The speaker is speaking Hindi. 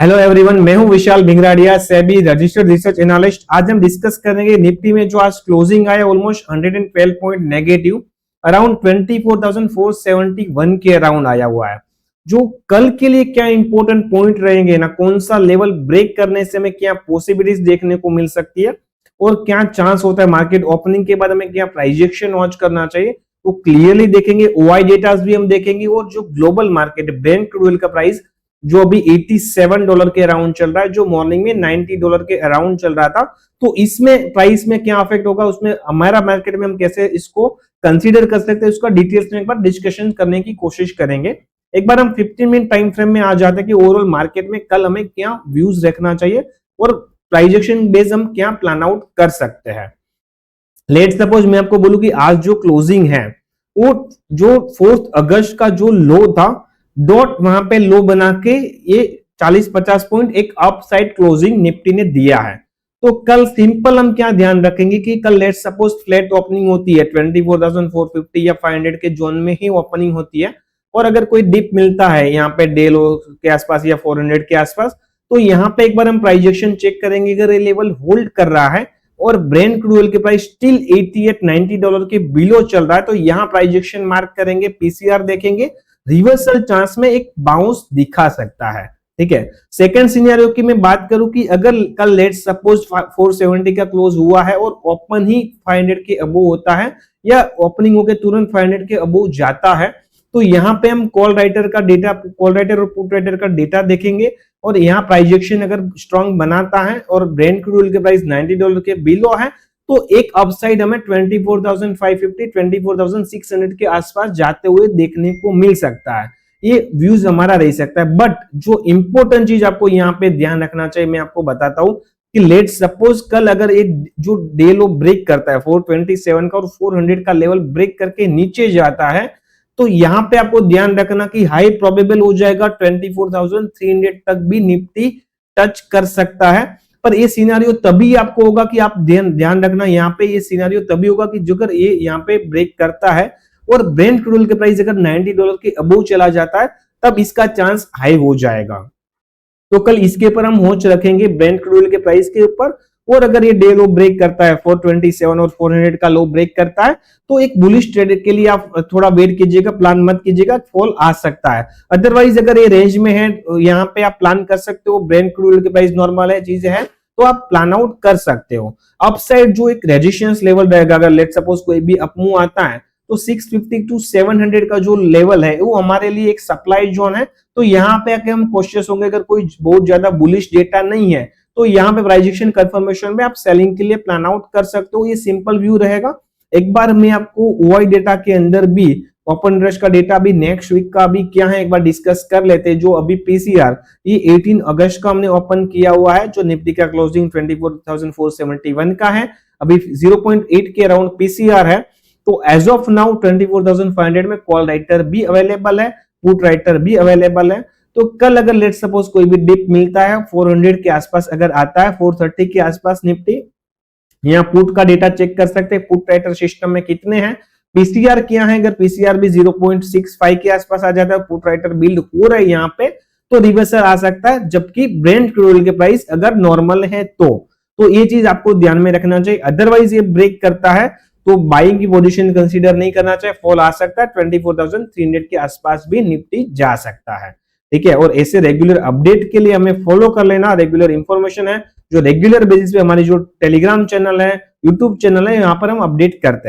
हेलो एवरीवन, मैं हूं विशाल भिंगराडिया, सेबी रजिस्टर्ड रिसर्च एनालिस्ट। आज हम डिस्कस करेंगे निफ्टी में जो आज क्लोजिंग आया ऑलमोस्ट 112 पॉइंट नेगेटिव, अराउंड 24,471 के अराउंड आया हुआ है। जो कल के लिए क्या इंपॉर्टेंट पॉइंट रहेंगे ना, कौन सा लेवल ब्रेक करने से हमें क्या पॉसिबिलिटीज देखने को मिल सकती है और क्या चांस होता है मार्केट ओपनिंग के बाद हमें क्या प्राइस एक्शन वॉच करना चाहिए, वो क्लियरली देखेंगे। ओआई डेटास भी हम देखेंगे और जो global market Brent crude oil का प्राइस जो अभी $87 के अराउंड चल रहा है, जो मॉर्निंग में $90 के अराउंड चल रहा था, तो इसमें प्राइस में क्या अफेक्ट होगा, उसमें हमारा मार्केट में हम कैसे इसको कंसीडर कर सकते हैं, उसका डिटेल्स में एक बार डिस्कशन करने की कोशिश करेंगे। एक बार हम 15 मिनट टाइम फ्रेम में आ जाते हैं कि ओवरऑल मार्केट में कल हमें क्या व्यूज रखना चाहिए और प्राइजेक्शन बेस हम क्या प्लान आउट कर सकते हैं। लेट्स सपोज मैं आपको बोलूं कि आज जो क्लोजिंग है वो जो 4 अगस्त का जो लो था, डॉट वहां पे लो बना के ये 40-50 पॉइंट एक अपसाइड क्लोजिंग निफ्टी ने दिया है। तो कल सिंपल हम क्या ध्यान रखेंगे कि कल लेट सपोज फ्लैट ओपनिंग होती है 24,450 या 500 के जोन में ही ओपनिंग होती है, और अगर कोई डिप मिलता है यहाँ पे डे लो के आसपास या 400 के आसपास, तो यहाँ पे एक बार हम प्राइजेक्शन चेक करेंगे। अगर ये लेवल होल्ड कर रहा है और ब्रेंट क्रूड ऑयल के प्राइस स्टिल $88-90 के बिलो चल रहा है, तो यहाँ प्राइजेक्शन मार्क करेंगे, पीसीआर देखेंगे, रिवर्सल चांस में एक बाउंस दिखा सकता है। ठीक है। सेकंड सिनेरियो की मैं बात करूं कि अगर कल लेट सपोज 470 का क्लोज हुआ है और ओपन ही 500 के अबोव होता है या ओपनिंग होकर तुरंत 500 के अबोव जाता है, तो यहाँ पे हम कॉल राइटर का डेटा, कॉल राइटर और पुट राइटर का डेटा देखेंगे, और यहाँ प्राइजेक्शन अगर स्ट्रॉन्ग बनाता है और ब्रेंट क्रूड ऑयल के प्राइस $90 के बिलो है, तो एक अपसाइड हमें 24,550 24,600 के आसपास जाते हुए देखने को मिल सकता है। ये व्यूज हमारा रह सकता है। बट जो इंपॉर्टेंट चीज आपको यहाँ पे ध्यान रखना चाहिए, मैं आपको बताता हूं कि लेट सपोज कल अगर एक जो डे लो ब्रेक करता है 427 का और 400 का लेवल ब्रेक करके नीचे जाता है, तो यहाँ पे आपको ध्यान रखना कि हाई प्रोबेबल हो जाएगा 24,300 तक भी निफ्टी टच कर सकता है। पर ये सिनेरियो तभी आपको होगा कि आप ध्यान रखना, यहाँ पे ये सिनेरियो तभी होगा कि जो अगर ये यहाँ पे ब्रेक करता है और ब्रेंट क्रूड ऑयल के प्राइस अगर $90 के अबोव चला जाता है, तब इसका चांस हाई हो जाएगा। तो कल इसके ऊपर हम वॉच रखेंगे, ब्रेंट क्रूड ऑयल के प्राइस के ऊपर। और अगर ये डे लो ब्रेक करता है 427 और 400 का लो ब्रेक करता है, तो एक बुलिश ट्रेड के लिए आप थोड़ा वेट कीजिएगा, प्लान मत कीजिएगा, फॉल आ सकता है। अदरवाइज अगर ये रेंज में है, यहाँ पे आप प्लान कर सकते हो, ब्रेंट क्रूड ऑयल के प्राइस नॉर्मल है, चीजें है, तो आप प्लान आउट कर सकते हो। अपसाइड जो एक रेजिस्टेंस लेवल रहेगा, अगर लेट सपोज कोई भी अपमूव आता है, तो 650 टू 700 का जो लेवल है वो हमारे लिए एक सप्लाई जोन है। तो यहाँ पे आके हम कॉशियस होंगे, अगर कोई बहुत ज्यादा बुलिश डेटा नहीं है तो यहाँ पे प्राइजेक्शन कंफर्मेशन में आप सेलिंग के लिए प्लान आउट कर सकते हो। ये सिंपल व्यू रहेगा। एक बार मैं आपको ओआई डेटा के अंदर भी ओपन इंटरेस्ट का डेटा भी नेक्स्ट वीक का भी क्या है एक बार डिस्कस कर लेते हैं। जो अभी पीसीआर ये 18 अगस्त का हमने ओपन किया हुआ है, जो निफ्टी का क्लोजिंग 24,471 का है, अभी 0.8 के अराउंड पीसीआर है। तो एज ऑफ नाउ 24,500 में कॉल राइटर भी अवेलेबल है, पुट राइटर भी अवेलेबल है। तो कल अगर लेट सपोज कोई भी डिप मिलता है 400 के आसपास अगर आता है, 430 के आसपास निफ्टी, यहाँ पुट का डेटा चेक कर सकते हैं, पुट राइटर सिस्टम में कितने हैं, पीसीआर क्या है। अगर पीसीआर भी 0.65 के आसपास आ जाता है, पुट राइटर बिल्ड हो रहा है यहाँ पे, तो रिवर्सल आ सकता है। जबकि ब्रेंट क्रूड ऑयल के प्राइस अगर नॉर्मल है तो ये चीज आपको ध्यान में रखना चाहिए। अदरवाइज ये ब्रेक करता है तो बाइंग की पोजीशन कंसीडर नहीं करना चाहिए, फॉल आ सकता है, 24,300 के आसपास भी निफ्टी जा सकता है। ठीक है। और ऐसे रेगुलर अपडेट के लिए हमें फॉलो कर लेना। रेगुलर इंफॉर्मेशन है जो रेगुलर बेसिस पे हमारी जो टेलीग्राम चैनल है, यूट्यूब चैनल है, यहाँ पर हम अपडेट करते हैं।